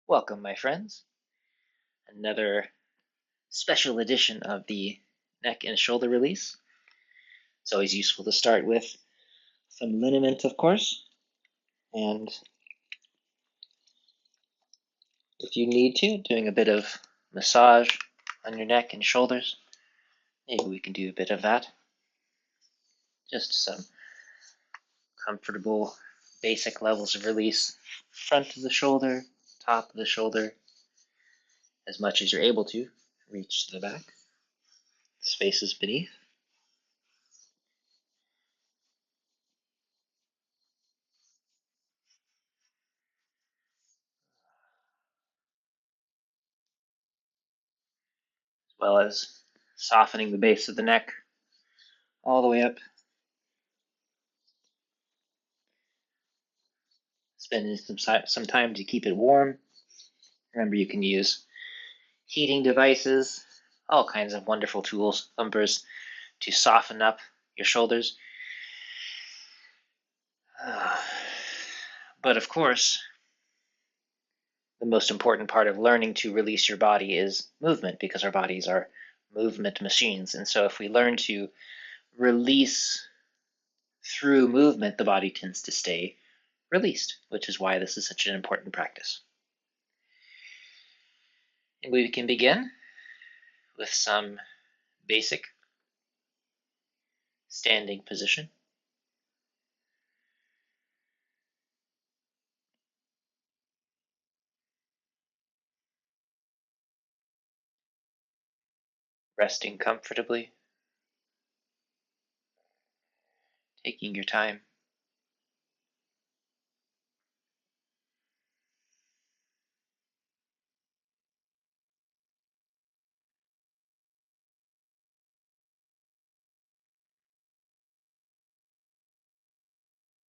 Welcome, my friends. Another special edition of the neck and shoulder release. It's always useful to start with some liniment, of course, and if you need to, doing a bit of massage on your neck and shoulders. Maybe we can do a bit of that. Just some comfortable basic levels of release. Front of the shoulder, top of the shoulder, as much as you're able to. Reach to the back. Spaces beneath. As well as softening the base of the neck all the way up. Spending some time to keep it warm. Remember, you can use heating devices, all kinds of wonderful tools, thumpers, to soften up your shoulders. But of course, the most important part of learning to release your body is movement, because our bodies are movement machines. And so if we learn to release through movement, the body tends to stay released, which is why this is such an important practice. And we can begin with some basic standing position. Resting comfortably, taking your time.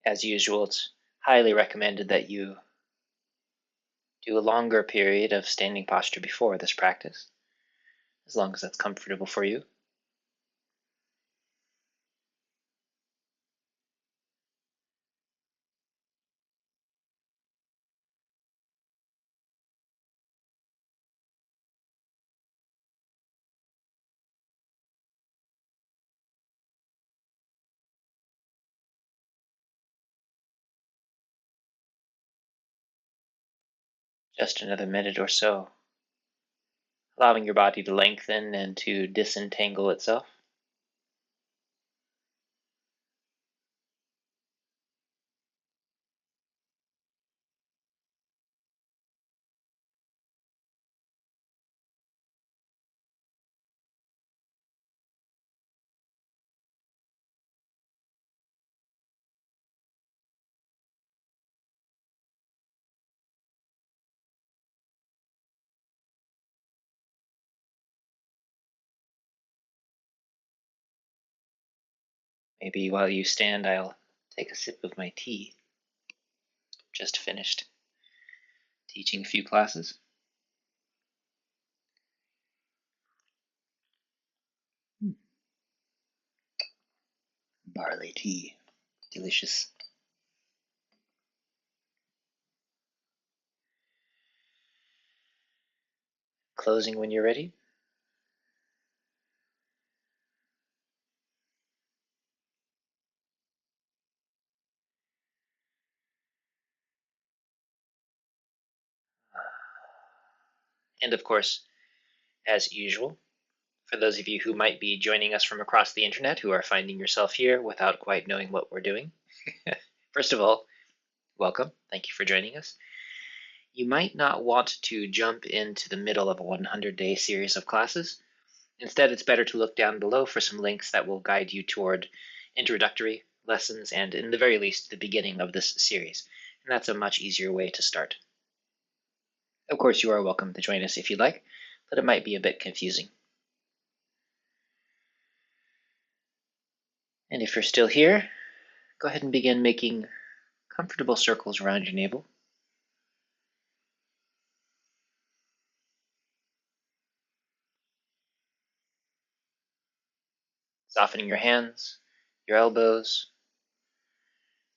As usual, it's highly recommended that you do a longer period of standing posture before this practice, as long as that's comfortable for you. Just another minute or so, allowing your body to lengthen and to disentangle itself. Maybe while you stand, I'll take a sip of my tea. Just finished teaching a few classes. Barley tea, delicious. Closing when you're ready. And of course, as usual, for those of you who might be joining us from across the internet, who are finding yourself here without quite knowing what we're doing, first of all, welcome. Thank you for joining us. You might not want to jump into the middle of a 100-day series of classes. Instead, it's better to look down below for some links that will guide you toward introductory lessons and, in the very least, the beginning of this series. And that's a much easier way to start. Of course, you are welcome to join us if you'd like, but it might be a bit confusing. And if you're still here, go ahead and begin making comfortable circles around your navel. Softening your hands, your elbows,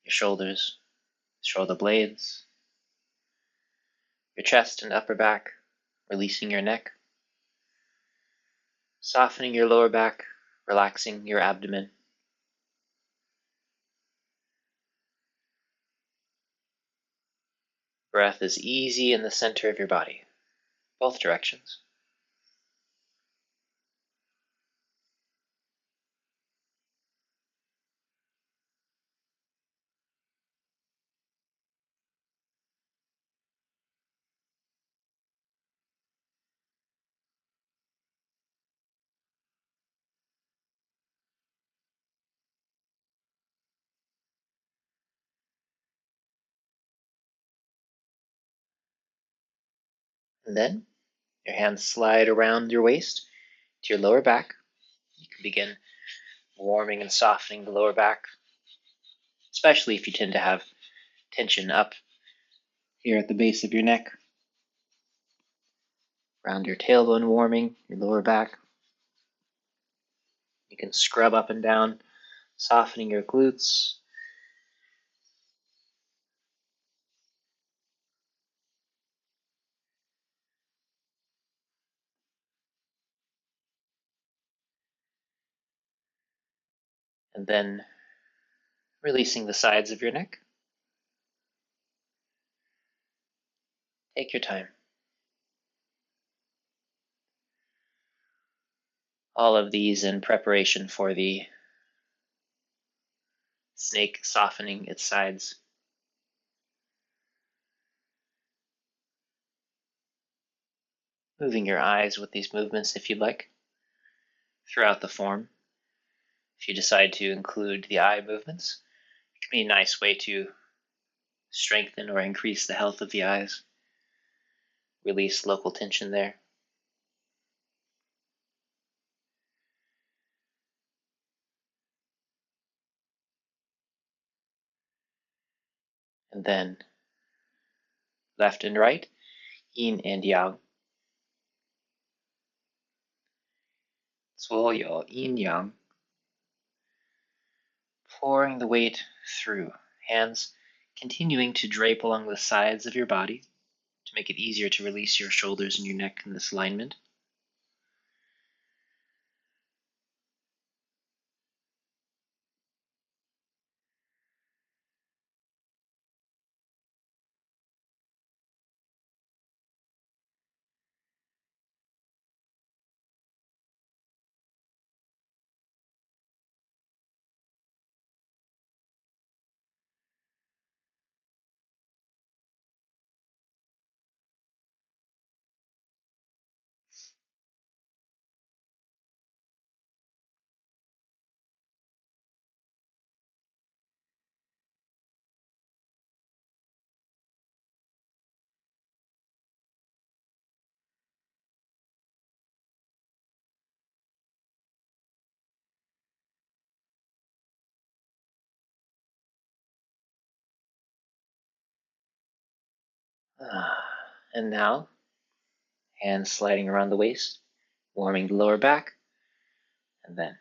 your shoulders, shoulder blades, your chest and upper back, releasing your neck, softening your lower back, relaxing your abdomen. Breath is easy in the center of your body, both directions. And then your hands slide around your waist to your lower back. You can begin warming and softening the lower back, especially if you tend to have tension up here at the base of your neck. Around your tailbone, warming your lower back. You can scrub up and down, softening your glutes. And then releasing the sides of your neck. Take your time. All of these in preparation for the snake softening its sides. Moving your eyes with these movements if you'd like, throughout the form. If you decide to include the eye movements, it can be a nice way to strengthen or increase the health of the eyes. Release local tension there. And then left and right, yin and yang. 左右阴阳. Pouring the weight through. Hands continuing to drape along the sides of your body to make it easier to release your shoulders and your neck in this alignment. And now, hands sliding around the waist, warming the lower back, and then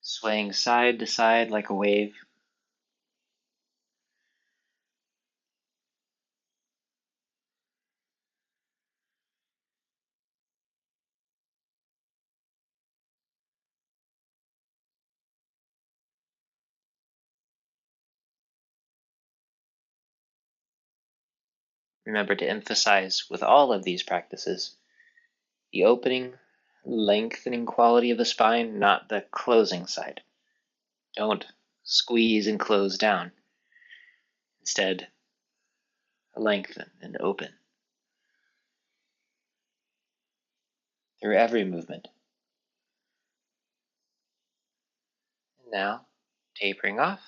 swaying side to side like a wave. Remember to emphasize with all of these practices the opening, lengthening quality of the spine, not the closing side. Don't squeeze and close down. Instead, lengthen and open through every movement. And now, tapering off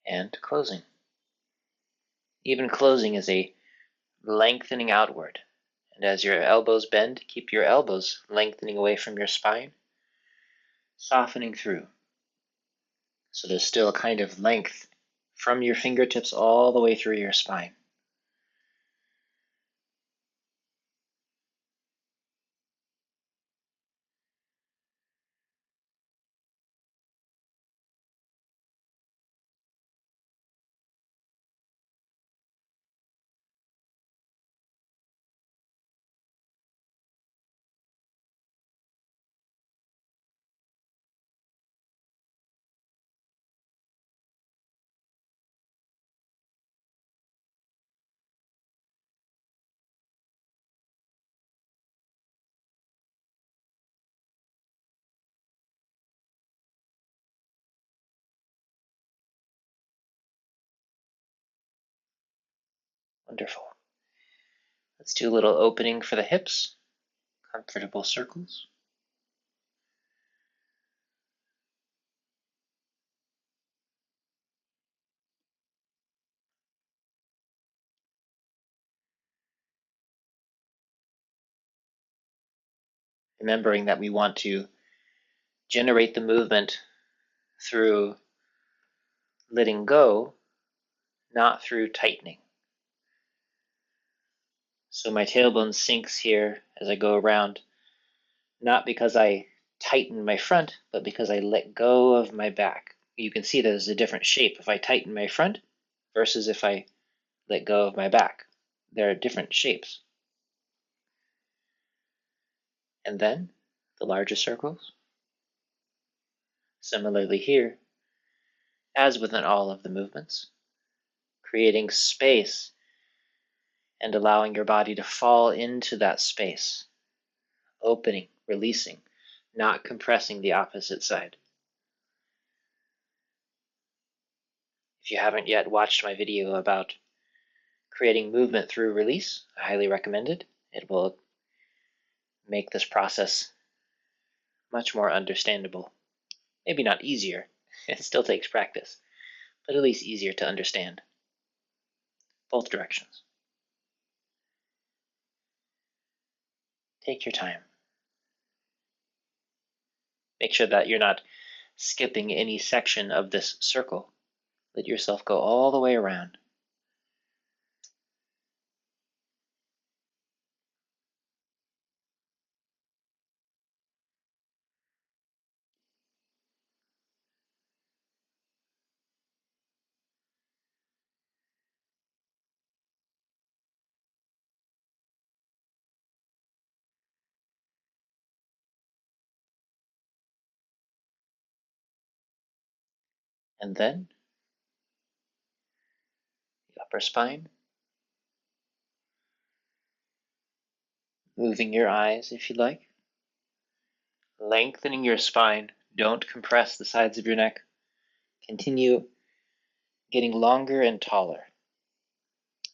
and closing. Even closing is a lengthening outward. And as your elbows bend, keep your elbows lengthening away from your spine, softening through. So there's still a kind of length from your fingertips all the way through your spine. Wonderful. Let's do a little opening for the hips, comfortable circles. Remembering that we want to generate the movement through letting go, not through tightening. So my tailbone sinks here as I go around, not because I tighten my front, but because I let go of my back. You can see that there's a different shape if I tighten my front versus if I let go of my back. There are different shapes. And then the larger circles. Similarly here, as within all of the movements, creating space and allowing your body to fall into that space, opening, releasing, not compressing the opposite side. If you haven't yet watched my video about creating movement through release, I highly recommend it. It will make this process much more understandable. Maybe not easier, it still takes practice, but at least easier to understand. Both directions. Take your time. Make sure that you're not skipping any section of this circle. Let yourself go all the way around. And then the upper spine. Moving your eyes if you like. Lengthening your spine. Don't compress the sides of your neck. Continue getting longer and taller.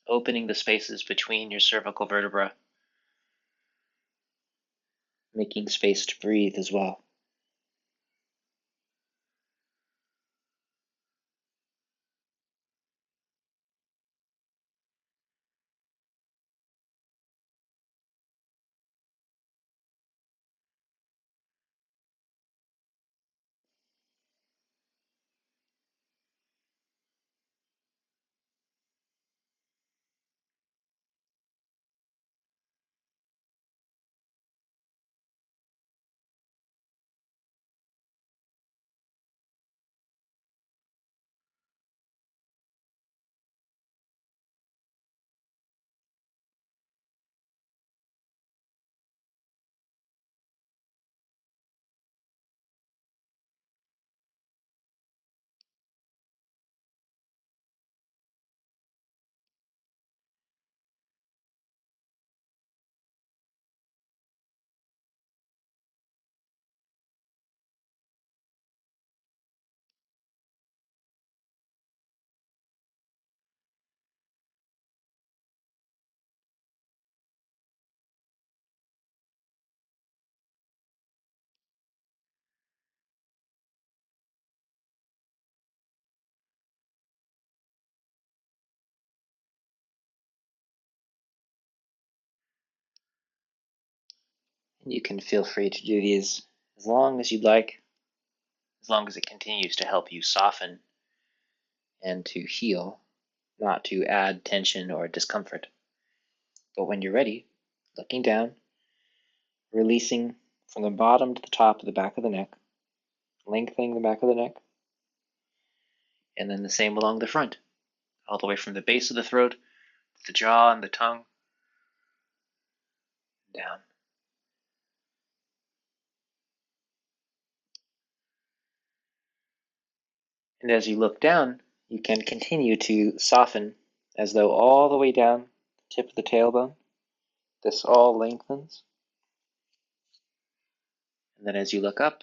Opening the spaces between your cervical vertebra. Making space to breathe as well. And you can feel free to do these as long as you'd like, as long as it continues to help you soften and to heal, not to add tension or discomfort. But when you're ready, looking down, releasing from the bottom to the top of the back of the neck, lengthening the back of the neck, and then the same along the front, all the way from the base of the throat, to the jaw and the tongue, down. And as you look down, you can continue to soften as though all the way down the tip of the tailbone, this all lengthens. And then as you look up,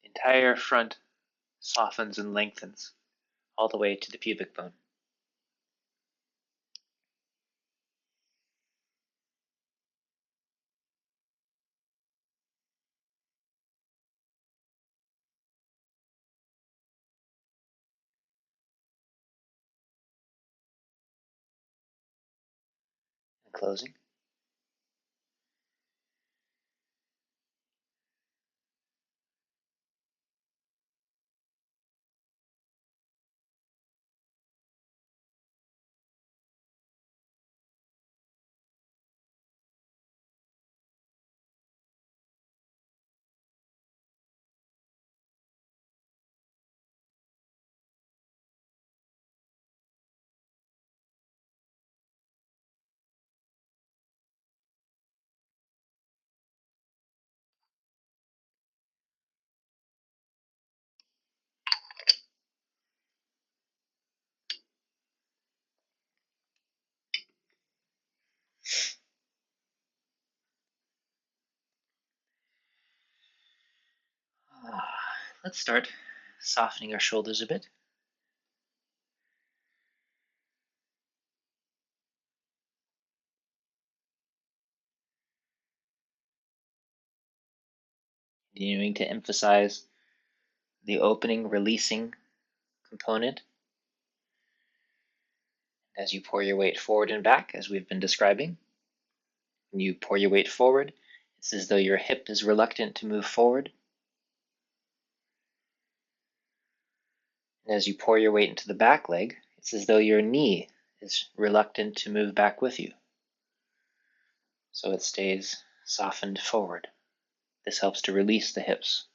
the entire front softens and lengthens all the way to the pubic bone. closing. Let's start softening our shoulders a bit. Continuing to emphasize the opening, releasing component. As you pour your weight forward and back, as we've been describing, when you pour your weight forward, it's as though your hip is reluctant to move forward. And as you pour your weight into the back leg, it's as though your knee is reluctant to move back with you. So it stays softened forward. This helps to release the hips.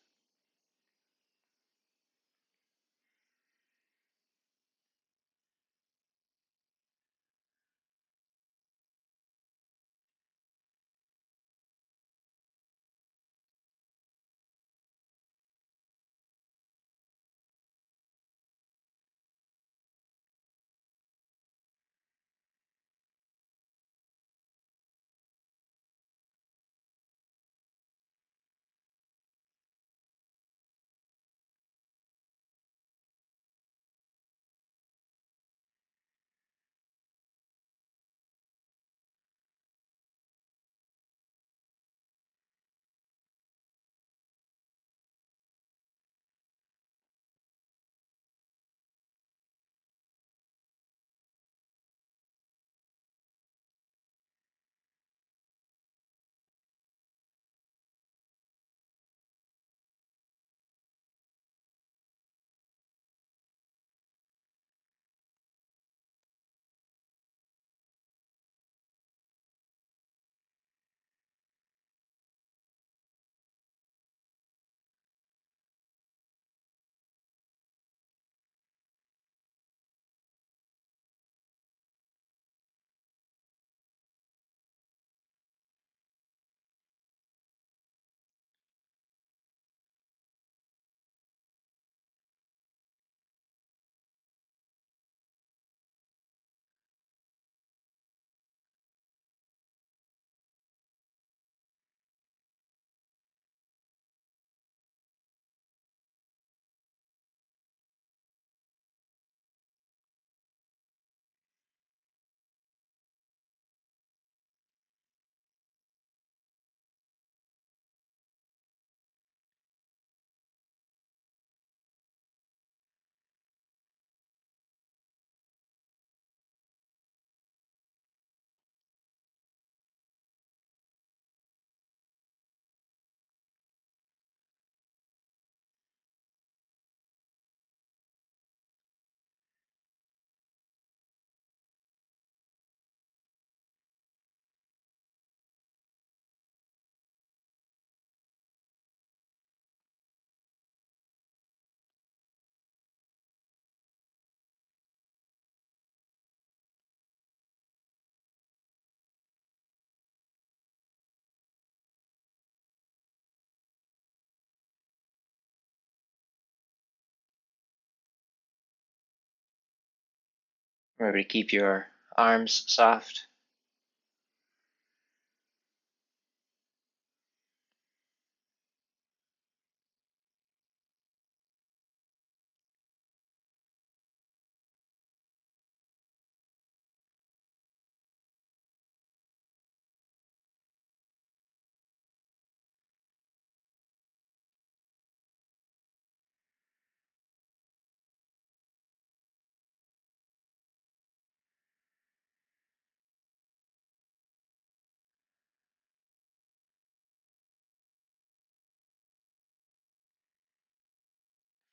Remember to keep your arms soft.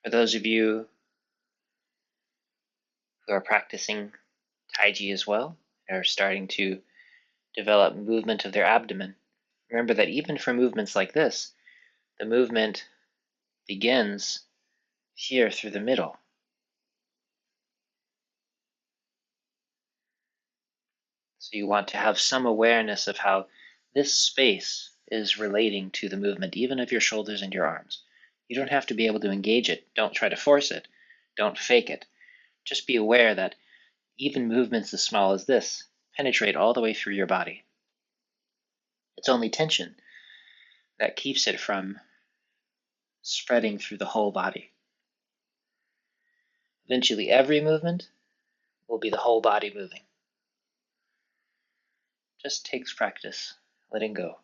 For those of you who are practicing Tai Chi as well, are starting to develop movement of their abdomen, remember that even for movements like this, the movement begins here through the middle. So you want to have some awareness of how this space is relating to the movement, even of your shoulders and your arms. You don't have to be able to engage it. Don't try to force it. Don't fake it. Just be aware that even movements as small as this penetrate all the way through your body. It's only tension that keeps it from spreading through the whole body. Eventually, every movement will be the whole body moving. Just takes practice, letting go.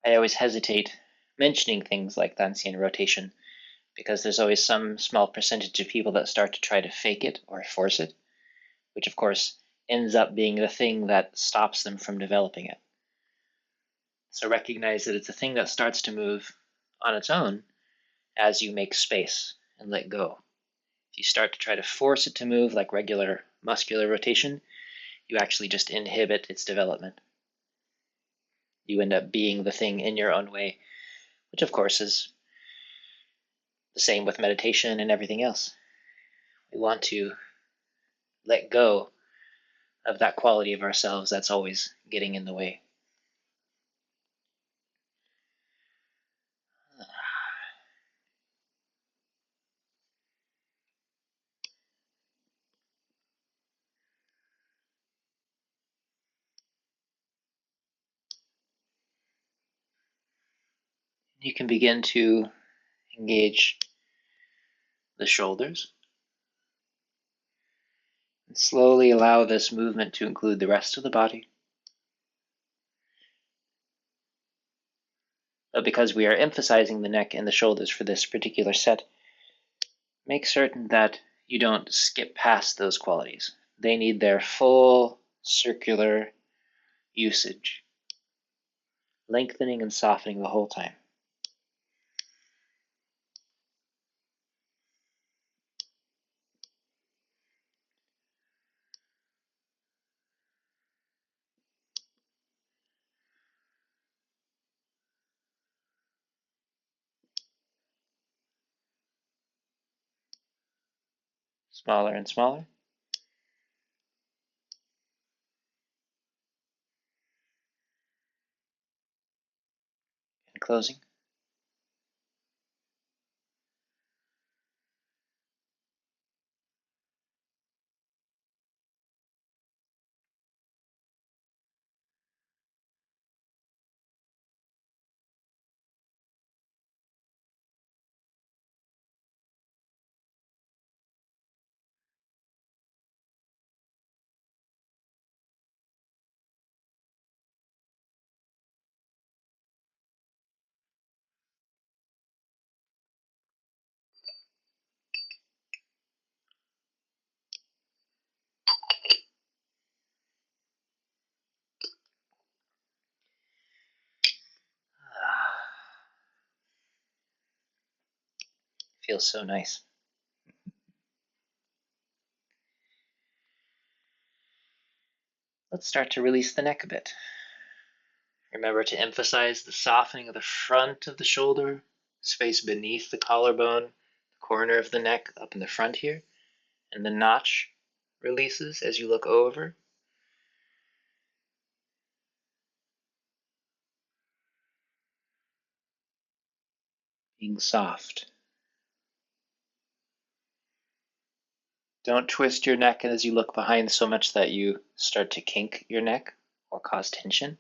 I always hesitate mentioning things like Dancian rotation because there's always some small percentage of people that start to try to fake it or force it, which of course ends up being the thing that stops them from developing it. So recognize that it's a thing that starts to move on its own as you make space and let go. If you start to try to force it to move like regular muscular rotation, you actually just inhibit its development. You end up being the thing in your own way, which of course is the same with meditation and everything else. We want to let go of that quality of ourselves that's always getting in the way. You can begin to engage the shoulders and slowly allow this movement to include the rest of the body. But because we are emphasizing the neck and the shoulders for this particular set, make certain that you don't skip past those qualities. They need their full circular usage, lengthening and softening the whole time. Smaller and smaller. And closing. Feels so nice. Let's start to release the neck a bit. Remember to emphasize the softening of the front of the shoulder, space beneath the collarbone, the corner of the neck up in the front here, and the notch releases as you look over. Being soft. Don't twist your neck as you look behind so much that you start to kink your neck or cause tension.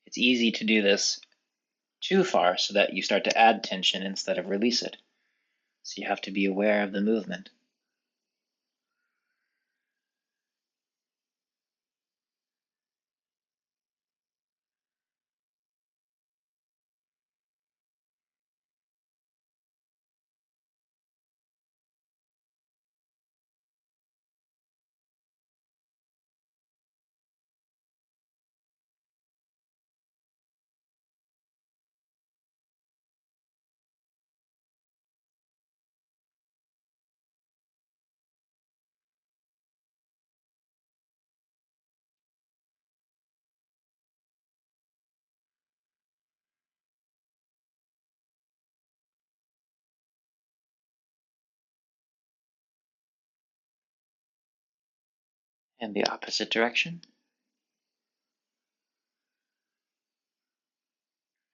It's easy to do this too far so that you start to add tension instead of release it. So you have to be aware of the movement. and the opposite direction.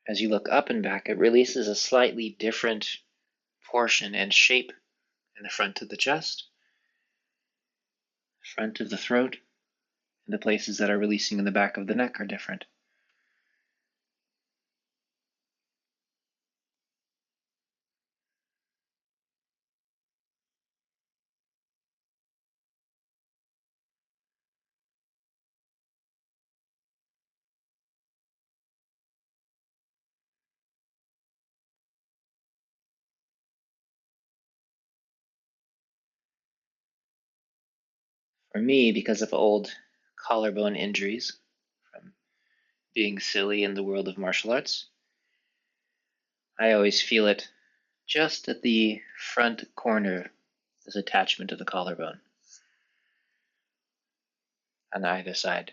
As you look up and back, it releases a slightly different portion and shape in the front of the chest, front of the throat, and the places that are releasing in the back of the neck are different. For me, because of old collarbone injuries from being silly in the world of martial arts, I always feel it just at the front corner, this attachment of the collarbone on either side.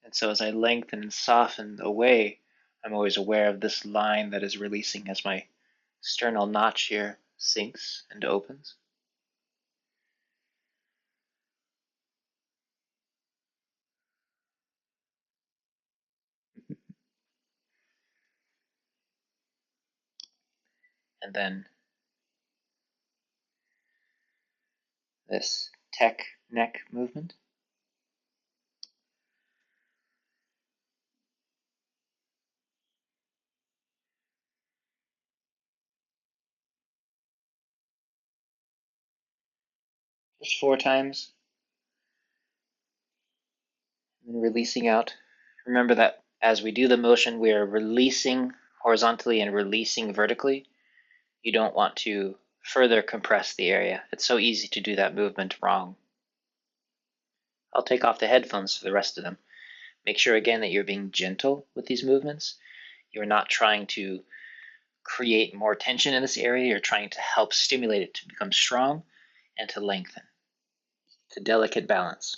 And so as I lengthen and soften away, I'm always aware of this line that is releasing as my sternal notch here sinks and opens. And then this tech neck movement. Just 4 times. And then releasing out. Remember that as we do the motion, we are releasing horizontally and releasing vertically. You don't want to further compress the area. It's so easy to do that movement wrong. I'll take off the headphones for the rest of them. Make sure again that you're being gentle with these movements. You're not trying to create more tension in this area. You're trying to help stimulate it to become strong and to lengthen. It's a delicate balance.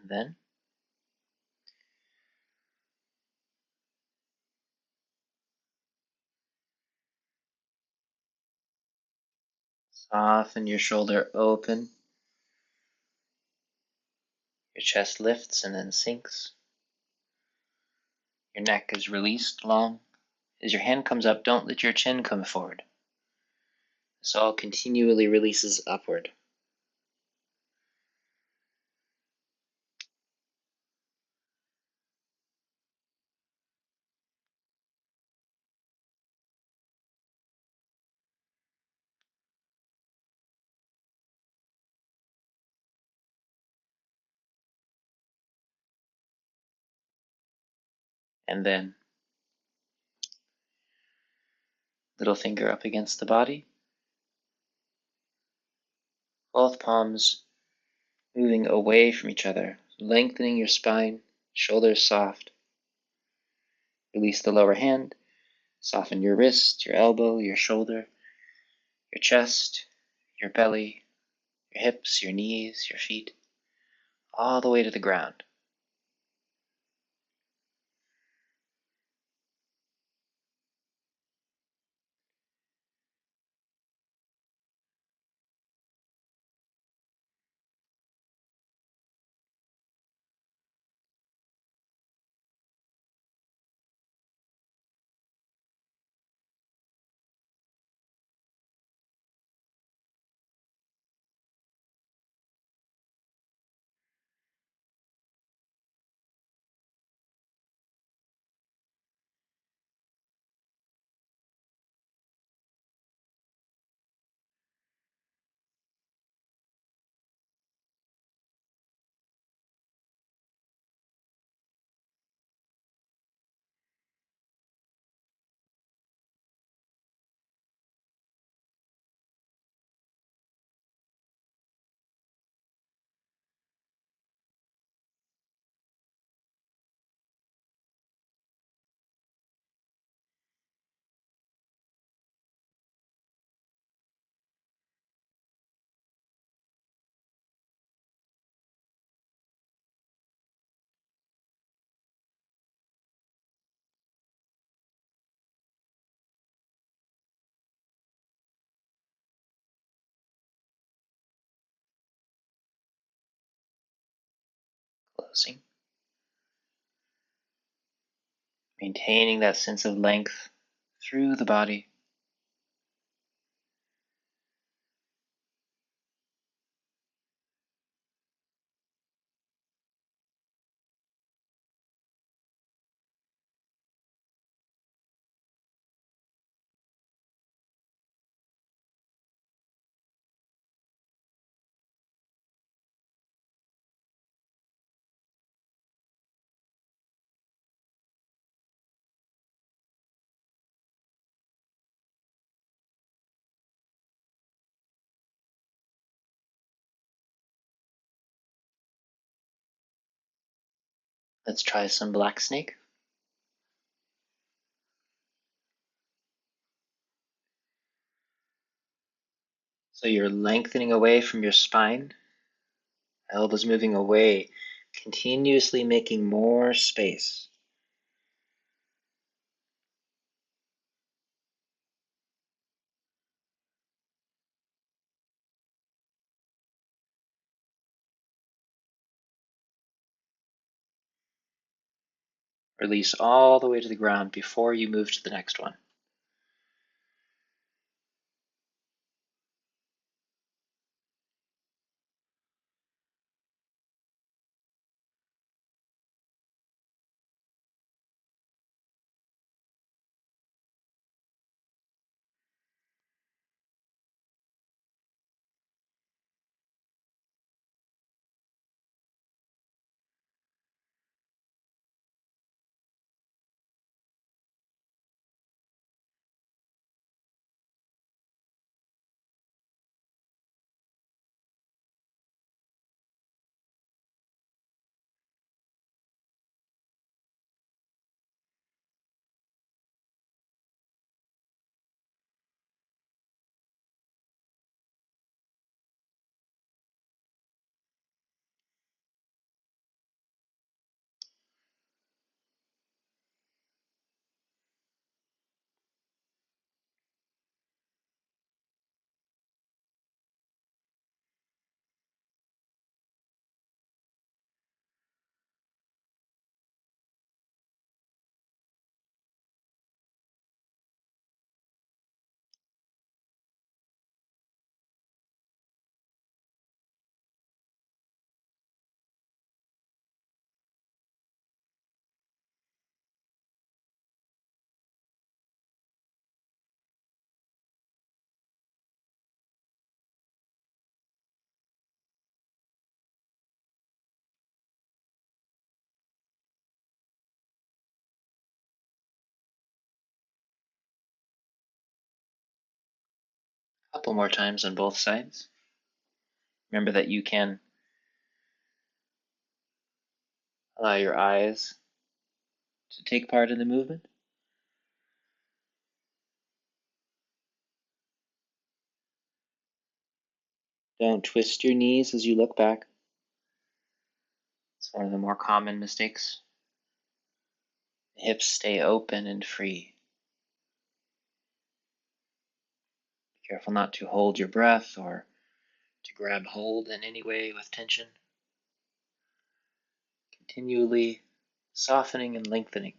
And then soften your shoulder open. Your chest lifts and then sinks. Your neck is released long. As your hand comes up, don't let your chin come forward. This all continually releases upward. And then little finger up against the body. Both palms moving away from each other, lengthening your spine, shoulders soft. Release the lower hand. Soften your wrist, your elbow, your shoulder, your chest, your belly, your hips, your knees, your feet, all the way to the ground. Closing. Maintaining that sense of length through the body. Let's try some black snake. So you're lengthening away from your spine, elbows moving away, continuously making more space. Release all the way to the ground before you move to the next one. A couple more times on both sides. Remember that you can allow your eyes to take part in the movement. Don't twist your knees as you look back. It's one of the more common mistakes. The hips stay open and free. Be careful not to hold your breath or to grab hold in any way with tension. Continually softening and lengthening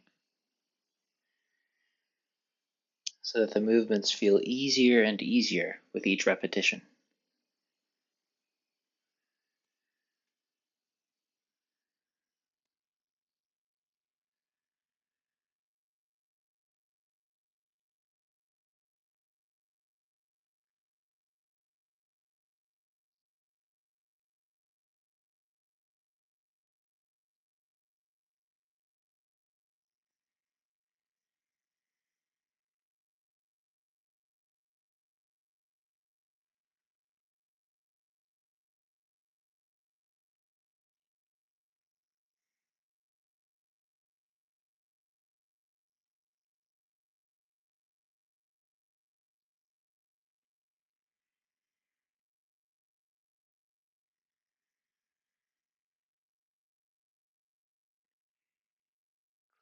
so that the movements feel easier and easier with each repetition.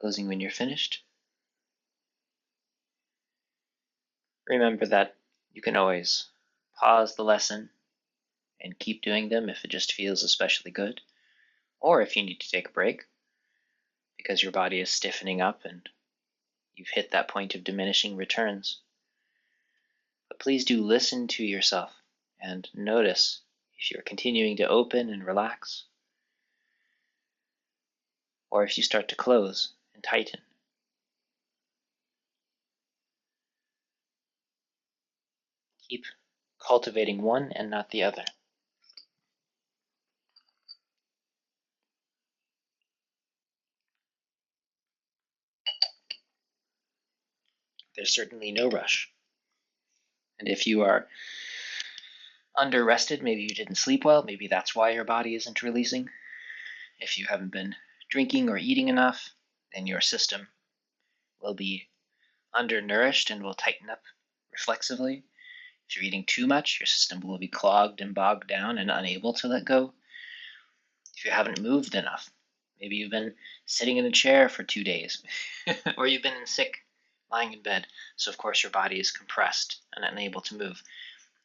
Closing when you're finished. Remember that you can always pause the lesson and keep doing them if it just feels especially good, or if you need to take a break because your body is stiffening up and you've hit that point of diminishing returns. But please do listen to yourself and notice if you're continuing to open and relax, or if you start to close and tighten. Keep cultivating one and not the other. There's certainly no rush. And if you are under-rested, maybe you didn't sleep well, maybe that's why your body isn't releasing. If you haven't been drinking or eating enough, then your system will be undernourished and will tighten up reflexively. If you're eating too much, your system will be clogged and bogged down and unable to let go. If you haven't moved enough, maybe you've been sitting in a chair for 2 days, or you've been sick, lying in bed, so of course your body is compressed and unable to move.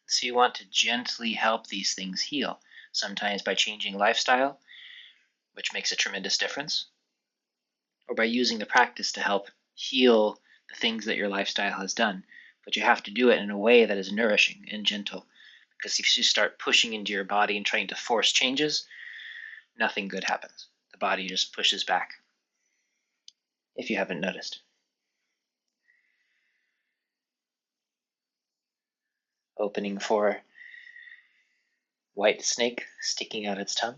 So you want to gently help these things heal, sometimes by changing lifestyle, which makes a tremendous difference, or by using the practice to help heal the things that your lifestyle has done. But you have to do it in a way that is nourishing and gentle, because if you start pushing into your body and trying to force changes, nothing good happens. The body just pushes back, if you haven't noticed. Opening for white snake sticking out its tongue.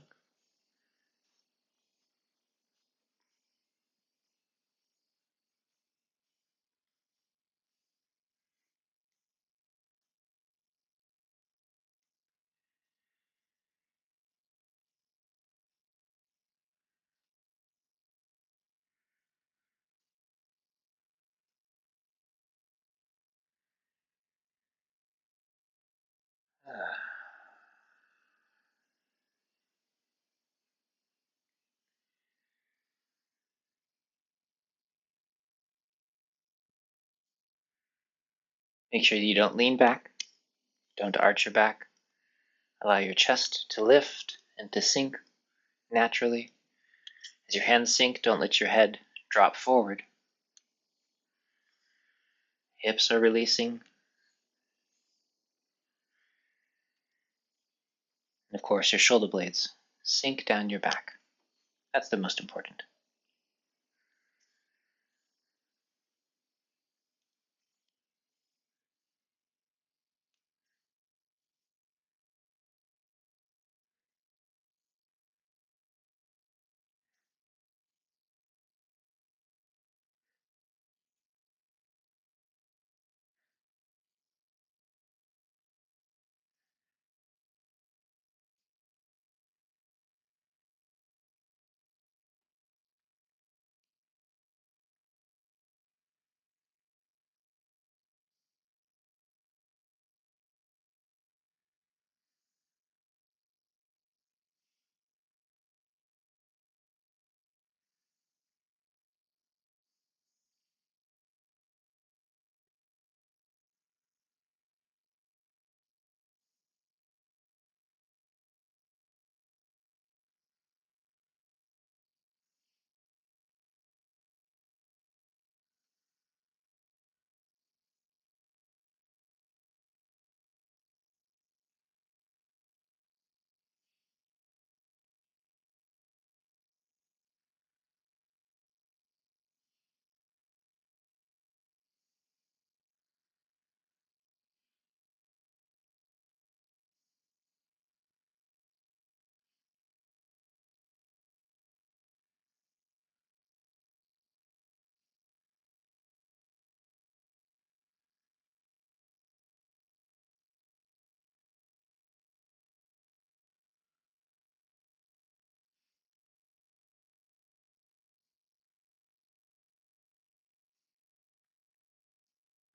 Make sure you don't lean back, don't arch your back. Allow your chest to lift and to sink naturally. As your hands sink, don't let your head drop forward. Hips are releasing. And of course, your shoulder blades sink down your back. That's the most important.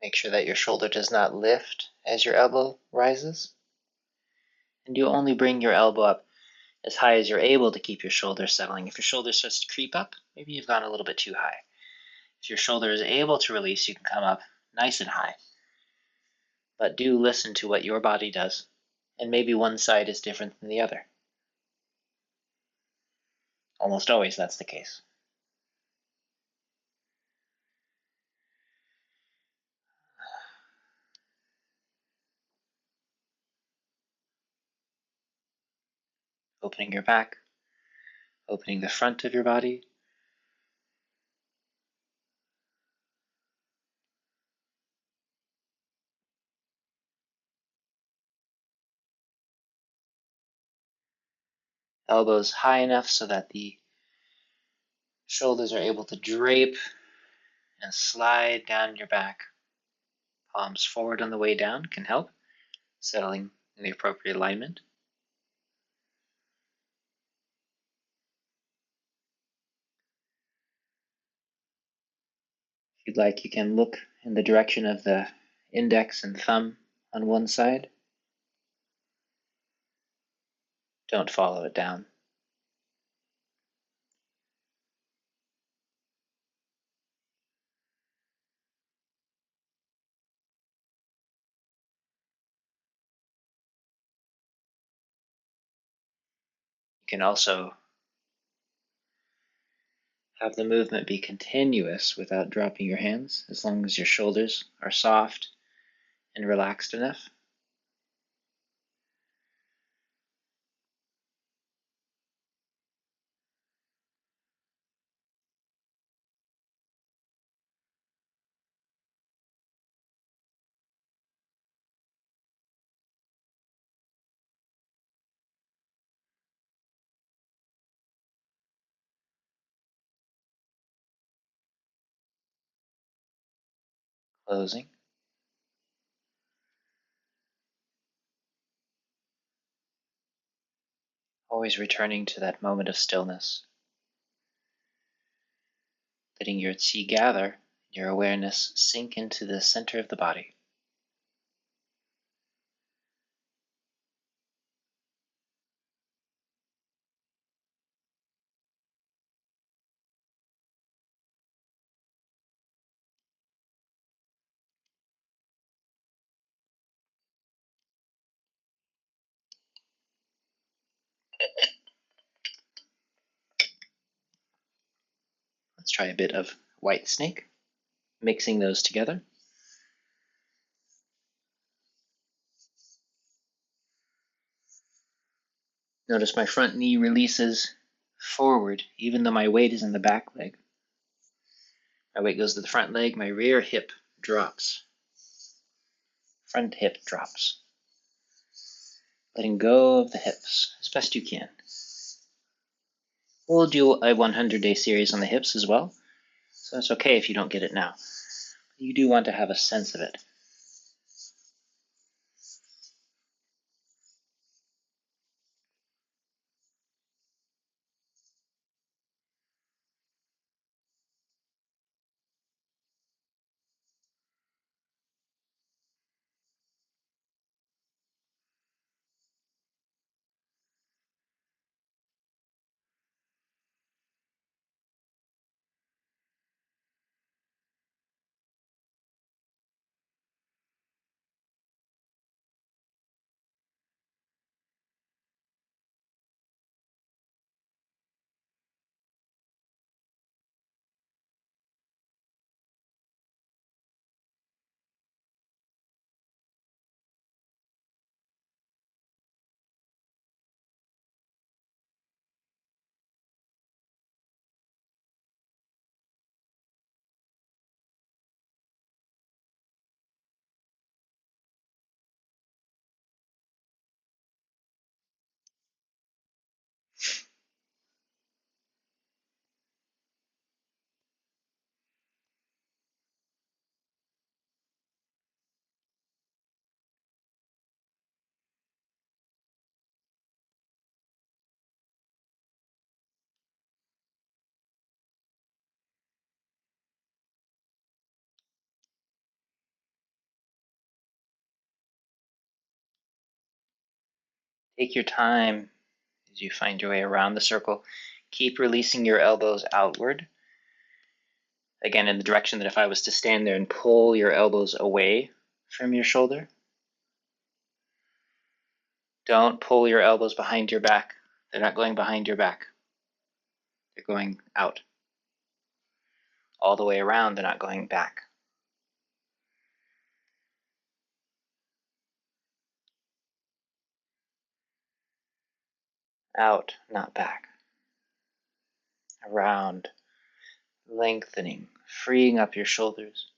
Make sure that your shoulder does not lift as your elbow rises. And you only bring your elbow up as high as you're able to keep your shoulder settling. If your shoulder starts to creep up, maybe you've gone a little bit too high. If your shoulder is able to release, you can come up nice and high. But do listen to what your body does, and maybe one side is different than the other. Almost always that's the case. Opening your back, opening the front of your body. Elbows high enough so that the shoulders are able to drape and slide down your back. Palms forward on the way down can help, settling in the appropriate alignment. If you'd like, you can look in the direction of the index and thumb on one side. Don't follow it down. You can also have the movement be continuous without dropping your hands, as long as your shoulders are soft and relaxed enough. Closing. Always returning to that moment of stillness. Letting your qi gather, your awareness sink into the center of the body. Let's try a bit of white snake, mixing those together. Notice my front knee releases forward, even though my weight is in the back leg. My weight goes to the front leg, my rear hip drops. Front hip drops. Letting go of the hips as best you can. We'll do a 100-day series on the hips as well, so it's okay if you don't get it now. You do want to have a sense of it. Take your time as you find your way around the circle. Keep releasing your elbows outward. Again, in the direction that if I was to stand there and pull your elbows away from your shoulder. Don't pull your elbows behind your back. They're not going behind your back. They're going out. All the way around, they're not going back. Out, not back. Around, lengthening, freeing up your shoulders.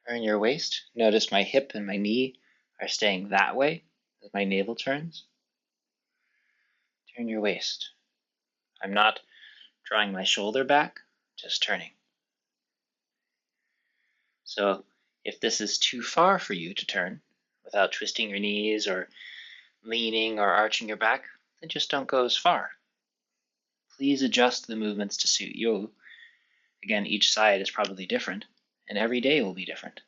Turn your waist. Notice my hip and my knee are staying that way as my navel turns. Turn your waist. I'm not drawing my shoulder back, just turning. So if this is too far for you to turn without twisting your knees or leaning or arching your back, then just don't go as far. Please adjust the movements to suit you. Again, each side is probably different, and every day will be different.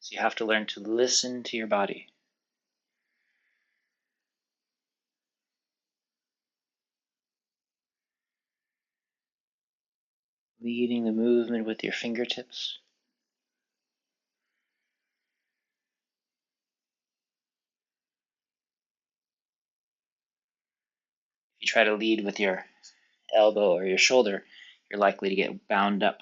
So you have to learn to listen to your body. Leading the movement with your fingertips. If you try to lead with your elbow or your shoulder, you're likely to get bound up.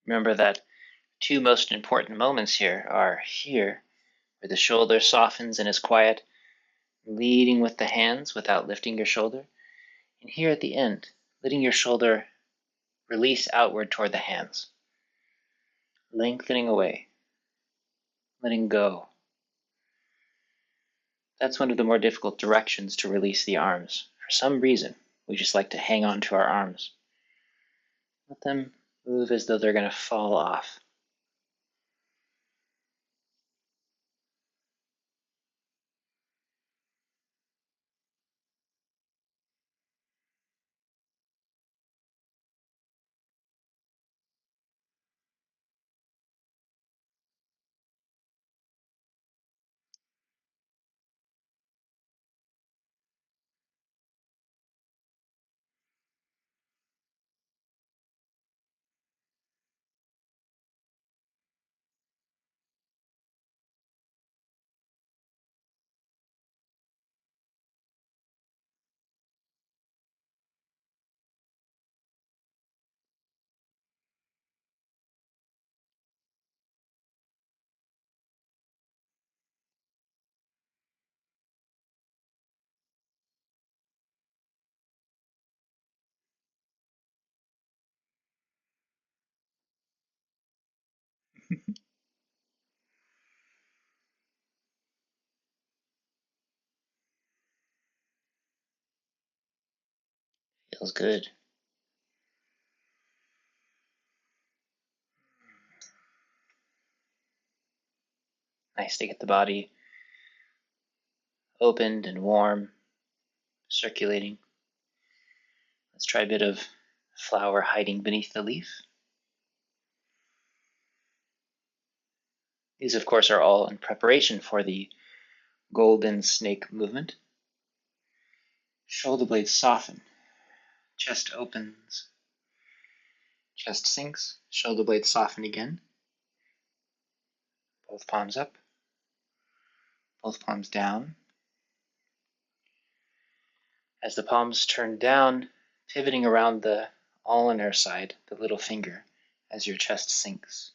Remember that two most important moments here are here, where the shoulder softens and is quiet, leading with the hands without lifting your shoulder, and here at the end, letting your shoulder release outward toward the hands, lengthening away, letting go. That's one of the more difficult directions to release the arms. For some reason, we just like to hang on to our arms. Let them move as though they're going to fall off. Feels good. Nice to get the body opened and warm, circulating. Let's try a bit of flower hiding beneath the leaf. These, of course, are all in preparation for the golden snake movement. Shoulder blades soften. Chest opens. Chest sinks. Shoulder blades soften again. Both palms up. Both palms down. As the palms turn down, pivoting around the ulnar side, the little finger, as your chest sinks.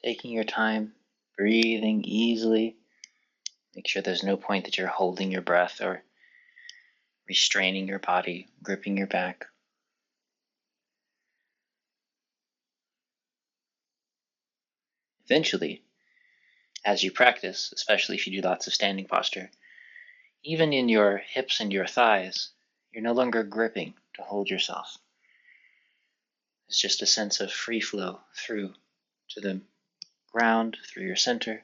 Taking your time, breathing easily. Make sure there's no point that you're holding your breath or restraining your body, gripping your back. Eventually, as you practice, especially if you do lots of standing posture, even in your hips and your thighs, you're no longer gripping to hold yourself. It's just a sense of free flow through to the ground, through your center.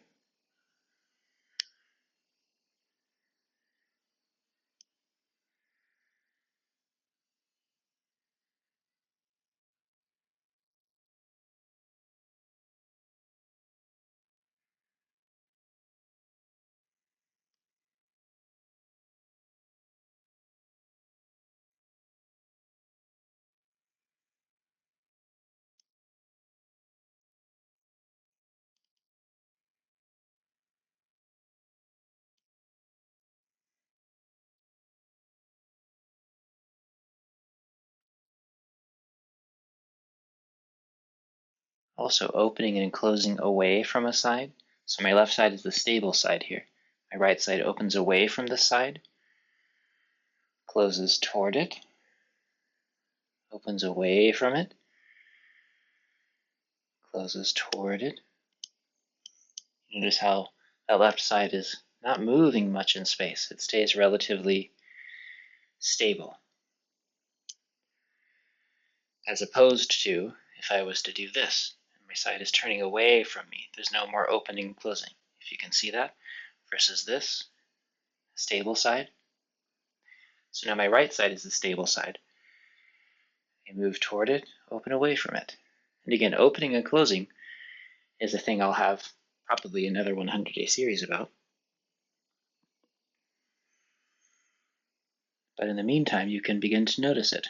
Also opening and closing away from a side. So my left side is the stable side here. My right side opens away from the side, closes toward it, opens away from it, closes toward it. Notice how that left side is not moving much in space. It stays relatively stable. As opposed to if I was to do this, and my side is turning away from me. There's no more opening and closing, if you can see that, versus this stable side. So now my right side is the stable side. I move toward it, open away from it. And again, opening and closing is a thing I'll have probably another 100-day series about. But in the meantime, you can begin to notice it.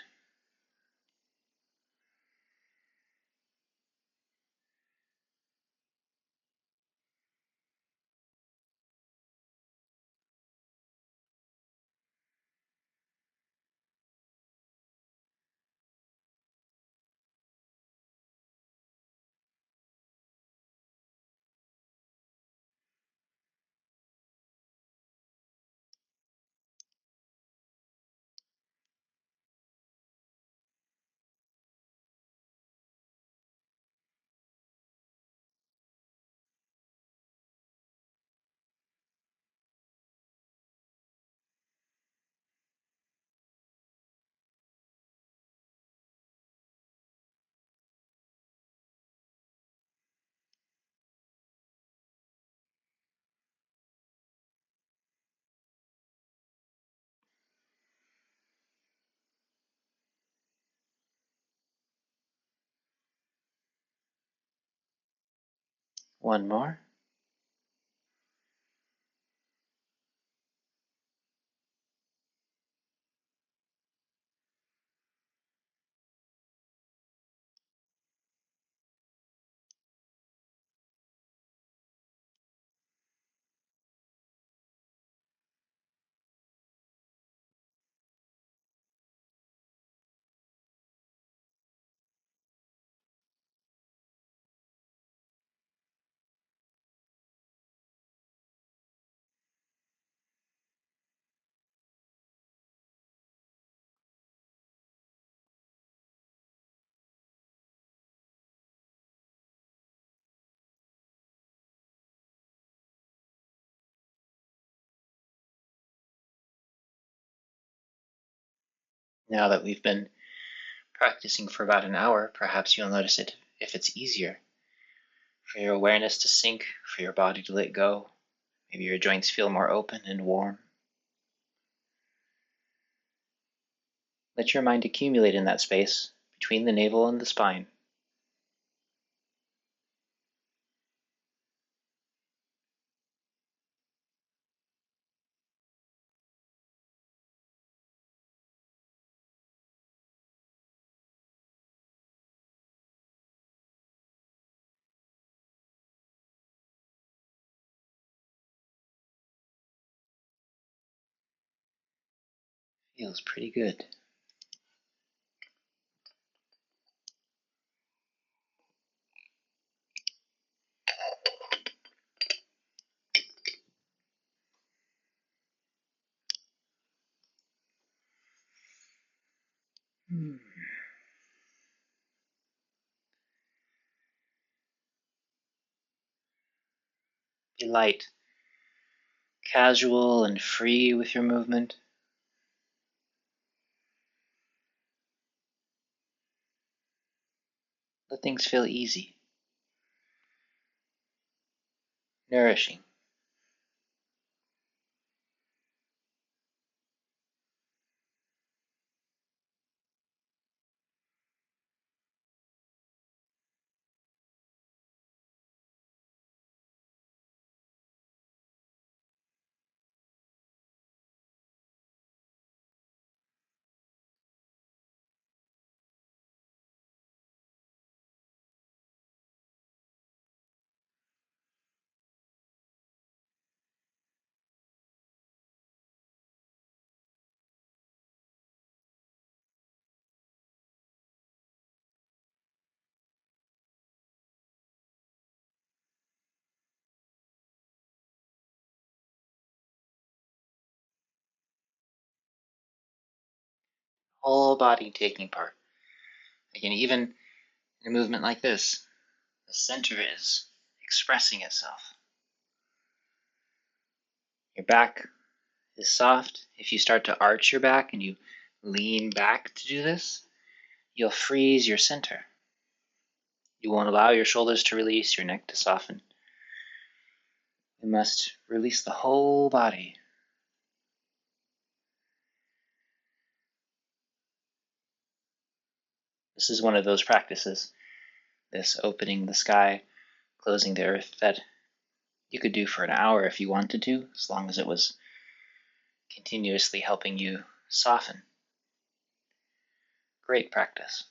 One more. Now that we've been practicing for about an hour, perhaps you'll notice it if it's easier for your awareness to sink, for your body to let go. Maybe your joints feel more open and warm. Let your mind accumulate in that space between the navel and the spine. Feels pretty good. Be light, casual, and free with your movement. Let things feel easy, nourishing. Whole body taking part. Again, even in a movement like this, the center is expressing itself. Your back is soft. If you start to arch your back and you lean back to do this, you'll freeze your center. You won't allow your shoulders to release, your neck to soften. You must release the whole body. This is one of those practices, this opening the sky, closing the earth, that you could do for an hour if you wanted to, as long as it was continuously helping you soften. Great practice.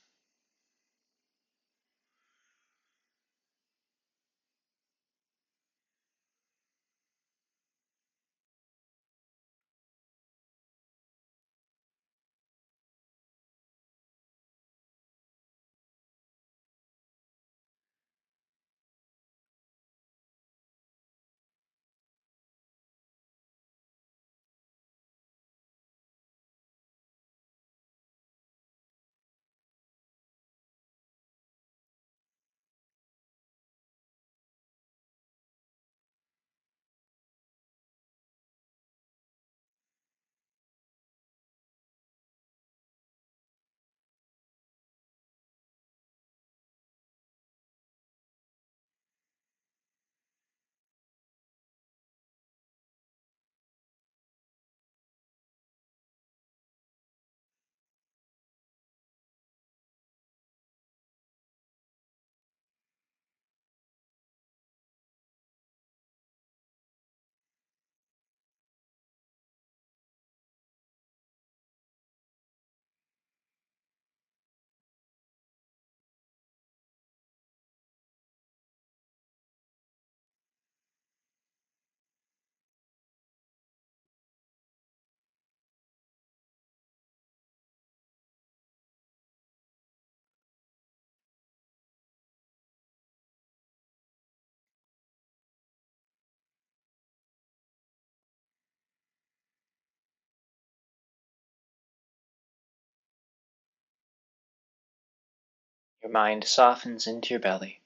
Your mind softens into your belly.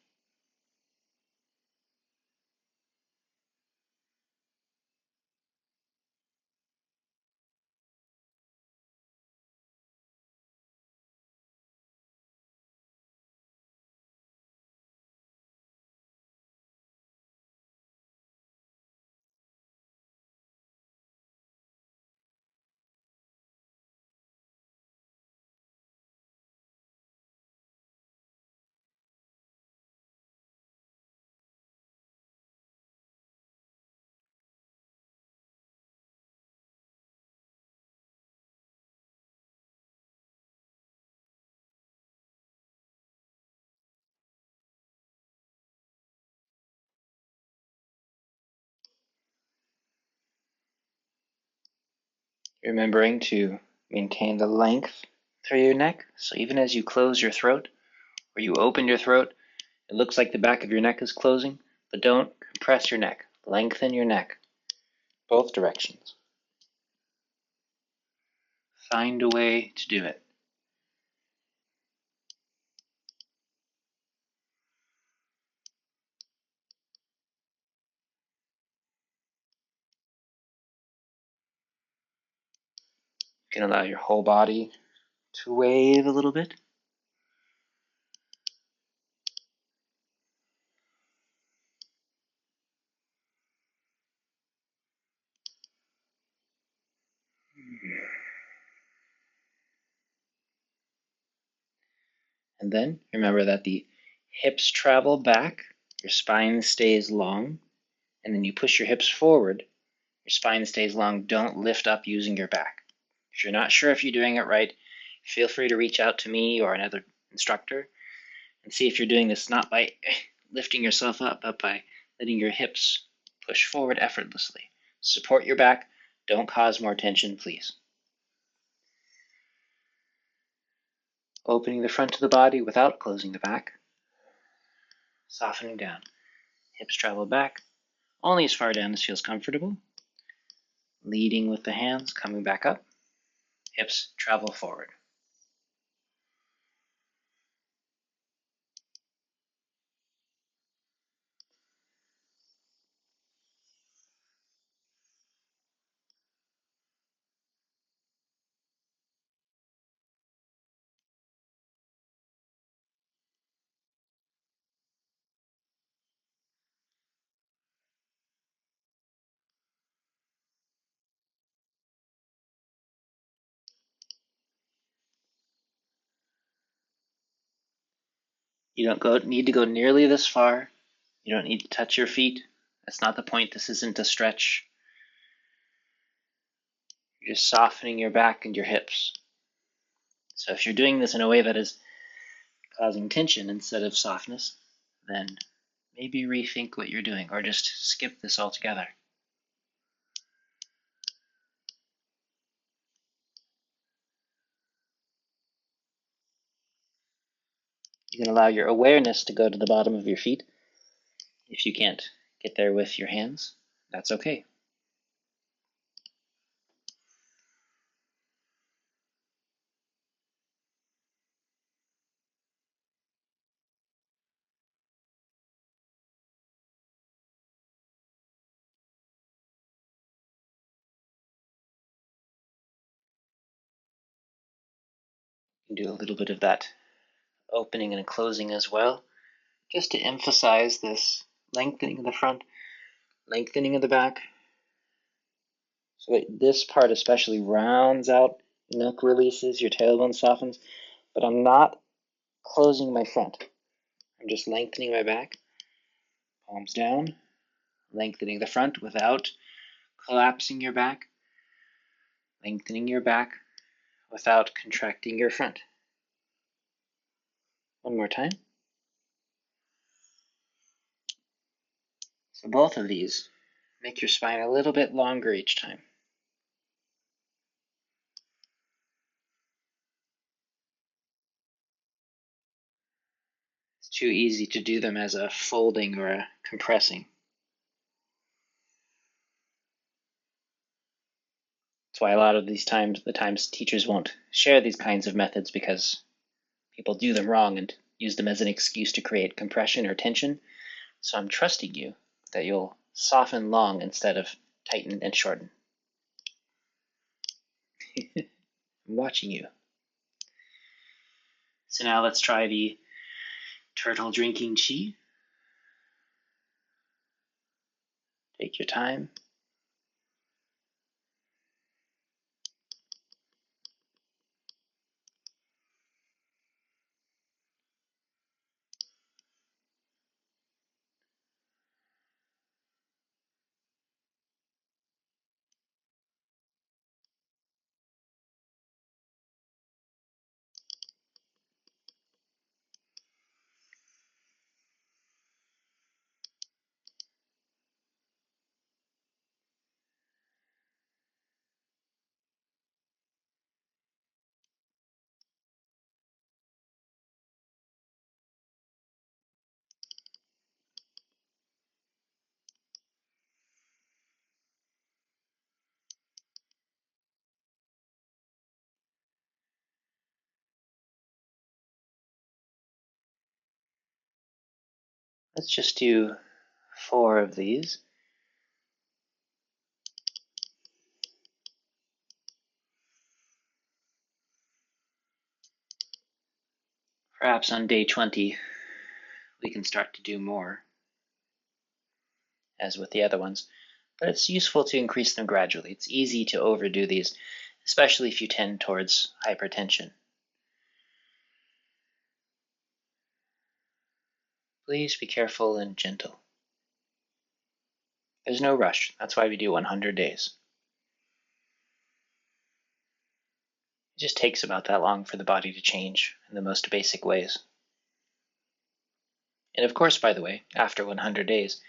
Remembering to maintain the length through your neck, so even as you close your throat or you open your throat, it looks like the back of your neck is closing, but don't compress your neck. Lengthen your neck, both directions. Find a way to do it. You can allow your whole body to wave a little bit. And then remember that the hips travel back, your spine stays long, and then you push your hips forward, your spine stays long. Don't lift up using your back. If you're not sure if you're doing it right, feel free to reach out to me or another instructor and see if you're doing this not by lifting yourself up, but by letting your hips push forward effortlessly. Support your back. Don't cause more tension, please. Opening the front of the body without closing the back. Softening down. Hips travel back, only as far down as feels comfortable. Leading with the hands, coming back up. Hips travel forward. You don't need to go nearly this far. You don't need to touch your feet. That's not the point. This isn't a stretch. You're just softening your back and your hips. So if you're doing this in a way that is causing tension instead of softness, then maybe rethink what you're doing, or just skip this altogether. You can allow your awareness to go to the bottom of your feet. If you can't get there with your hands, that's okay. You can do a little bit of that opening and closing as well, just to emphasize this lengthening of the front, lengthening of the back, so that this part especially rounds out, neck releases, your tailbone softens, but I'm not closing my front. I'm just lengthening my back, palms down, lengthening the front without collapsing your back, lengthening your back without contracting your front. One more time. So both of these make your spine a little bit longer each time. It's too easy to do them as a folding or a compressing. That's why a lot of these times, teachers won't share these kinds of methods, because people do them wrong and use them as an excuse to create compression or tension. So I'm trusting you that you'll soften long instead of tighten and shorten. I'm watching you. So now let's try the turtle drinking chi. Take your time. Let's just do 4 of these. Perhaps on day 20, we can start to do more, as with the other ones, but it's useful to increase them gradually. It's easy to overdo these, especially if you tend towards hypertension. Please be careful and gentle. There's no rush. That's why we do 100 days. It just takes about that long for the body to change in the most basic ways. And of course, by the way, after 100 days,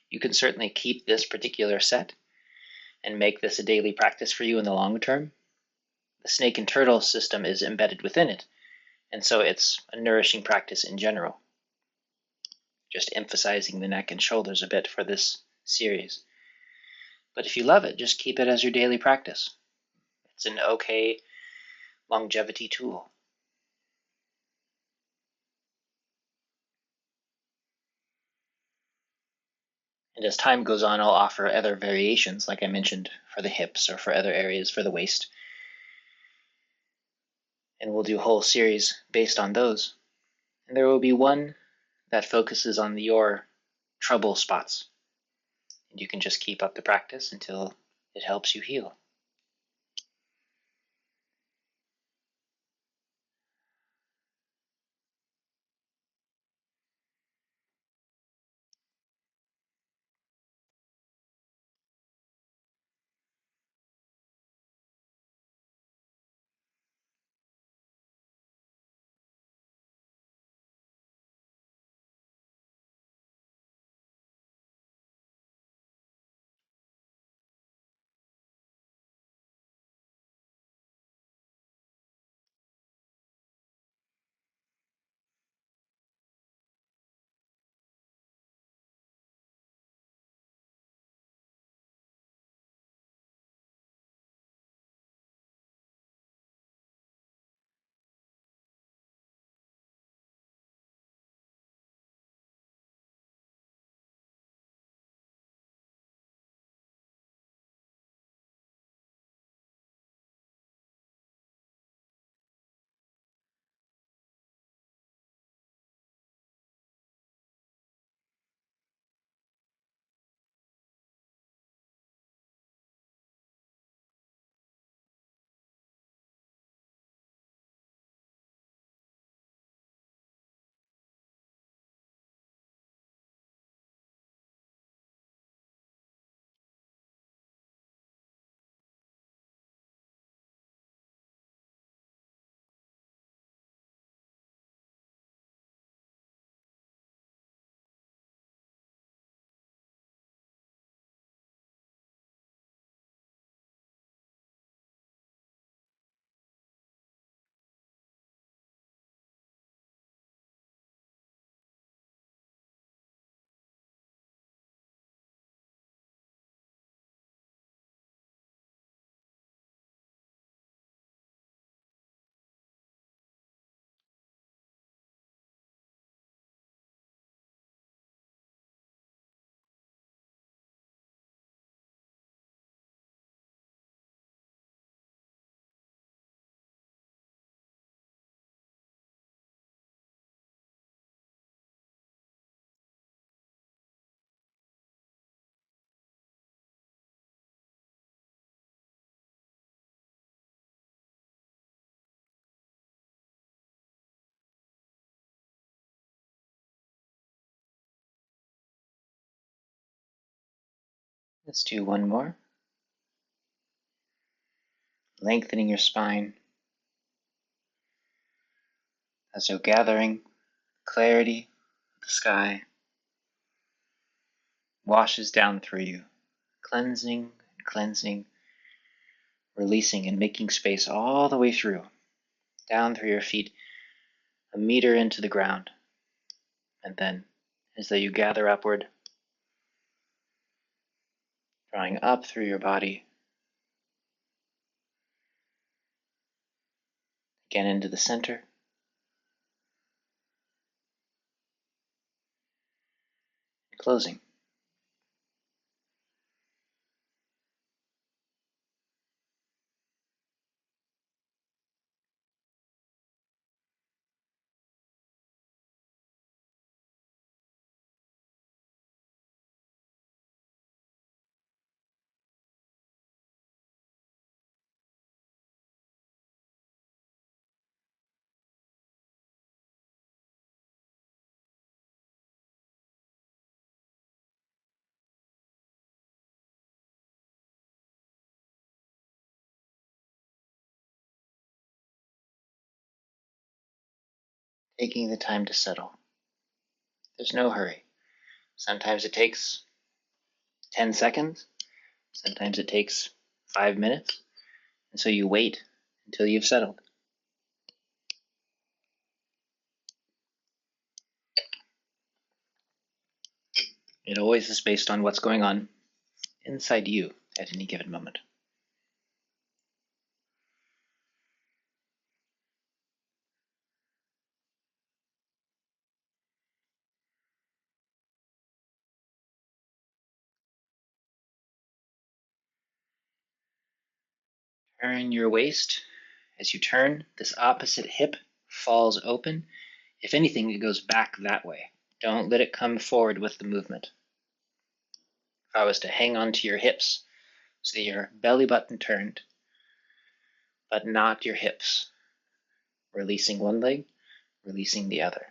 you can certainly keep this particular set and make this a daily practice for you in the long term. The snake and turtle system is embedded within it, and so it's a nourishing practice in general. Just emphasizing the neck and shoulders a bit for this series. But if you love it, just keep it as your daily practice. It's an okay longevity tool. And as time goes on, I'll offer other variations, like I mentioned, for the hips or for other areas for the waist. And we'll do a whole series based on those. And there will be one that focuses on your trouble spots. And you can just keep up the practice until it helps you heal. Let's do one more. Lengthening your spine, as though gathering clarity of the sky washes down through you, cleansing and cleansing, releasing and making space all the way through, down through your feet, a meter into the ground. And then, as though you gather upward, drawing up through your body, again into the center, and closing. Taking the time to settle. There's no hurry. Sometimes it takes 10 seconds, sometimes it takes 5 minutes, and so you wait until you've settled. It always is based on what's going on inside you at any given moment. Turn your waist. As you turn, this opposite hip falls open. If anything, it goes back that way. Don't let it come forward with the movement. If I was to hang on to your hips, so your belly button turned, but not your hips. Releasing one leg, releasing the other.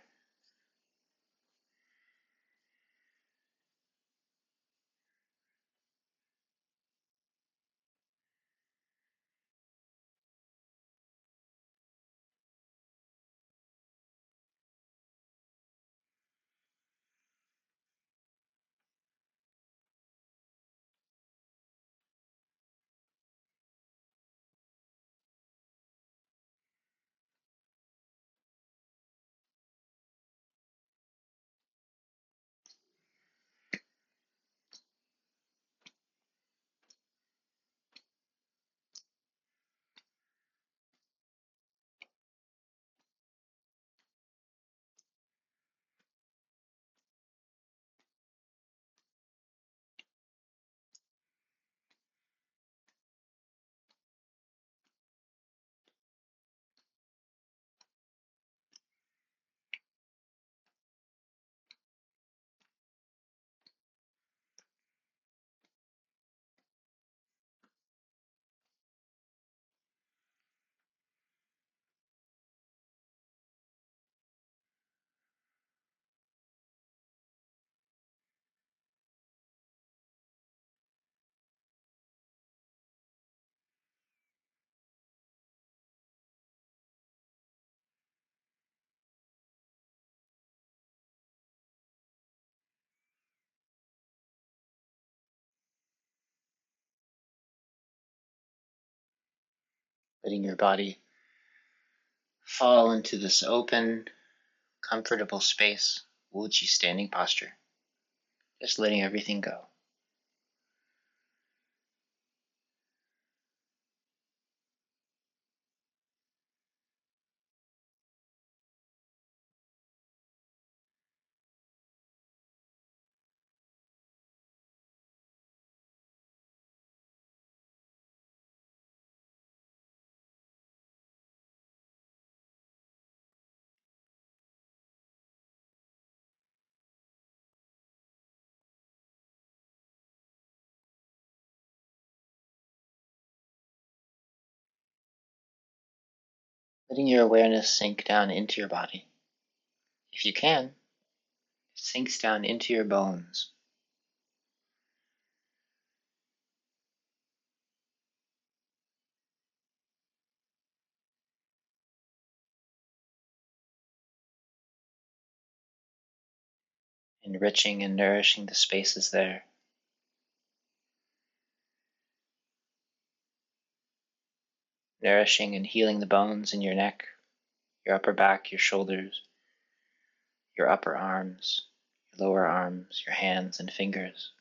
Letting your body fall into this open, comfortable space, Wuji standing posture. Just letting everything go. Letting your awareness sink down into your body. If you can, it sinks down into your bones. enriching and nourishing the spaces there. Nourishing and healing the bones in your neck, your upper back, your shoulders, your upper arms, your lower arms, your hands and fingers.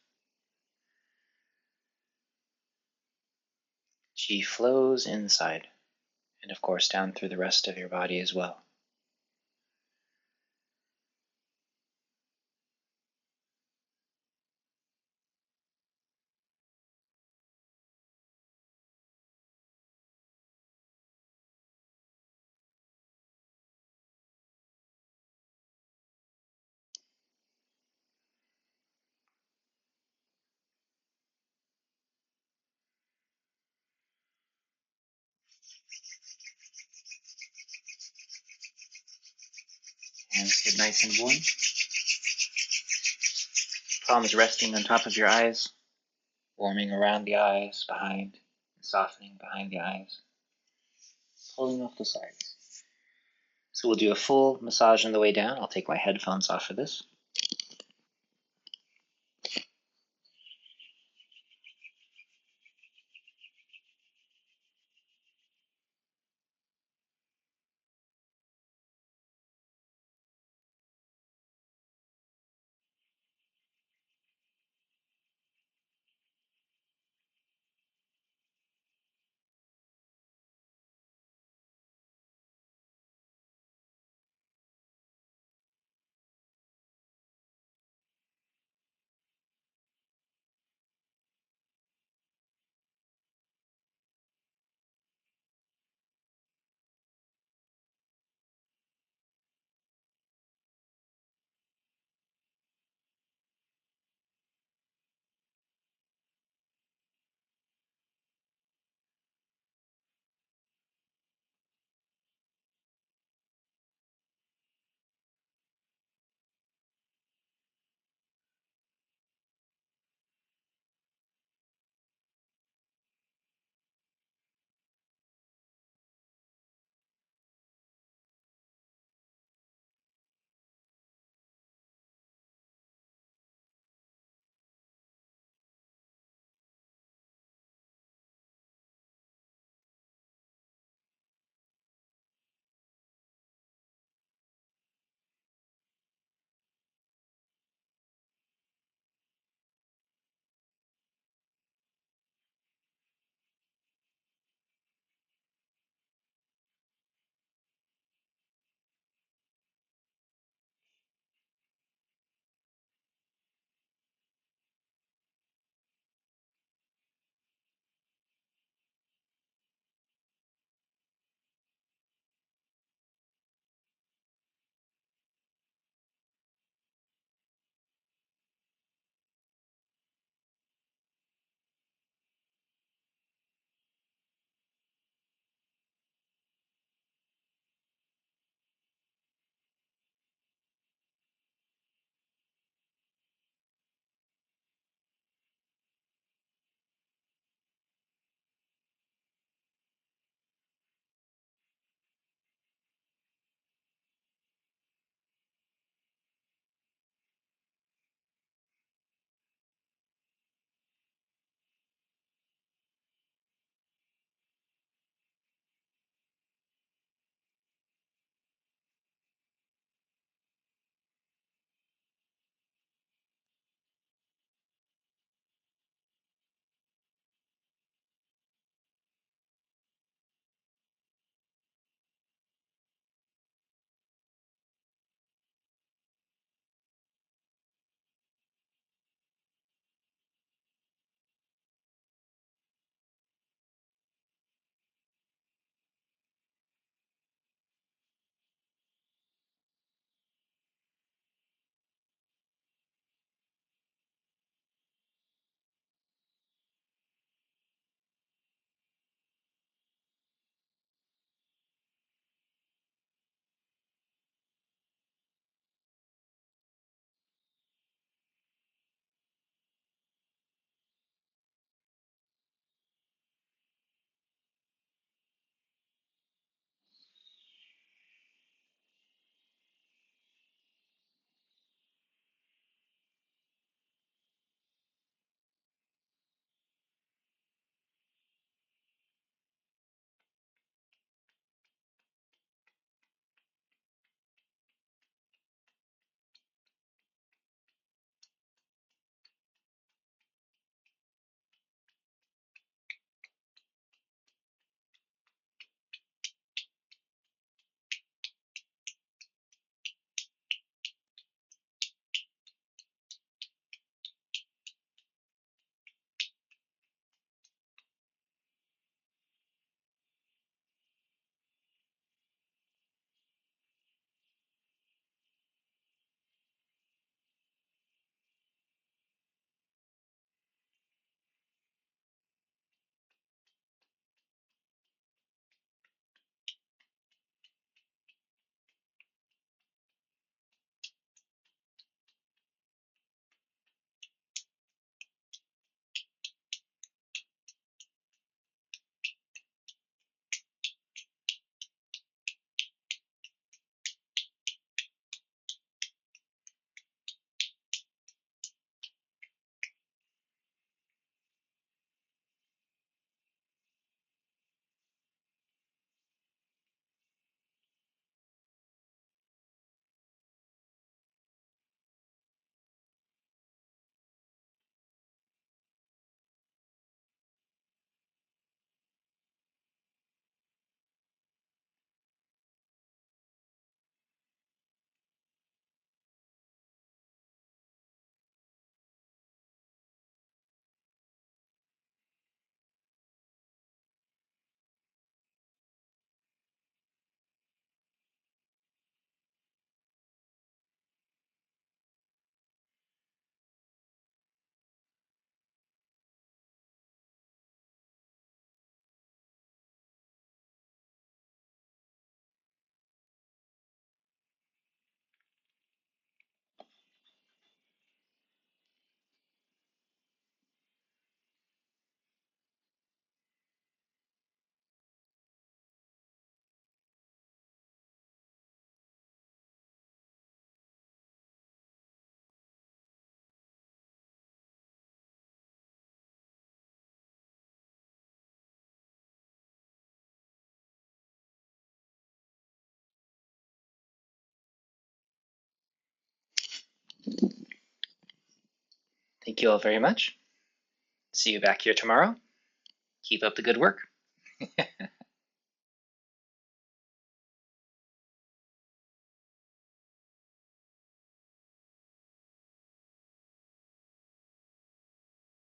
Qi flows inside, and of course down through the rest of your body as well. Hands get nice and warm. Palms resting on top of your eyes, warming around the eyes, behind, and softening behind the eyes, pulling off the sides. So we'll do a full massage on the way down. I'll take my headphones off for this. Thank you all very much. See you back here tomorrow. Keep up the good work.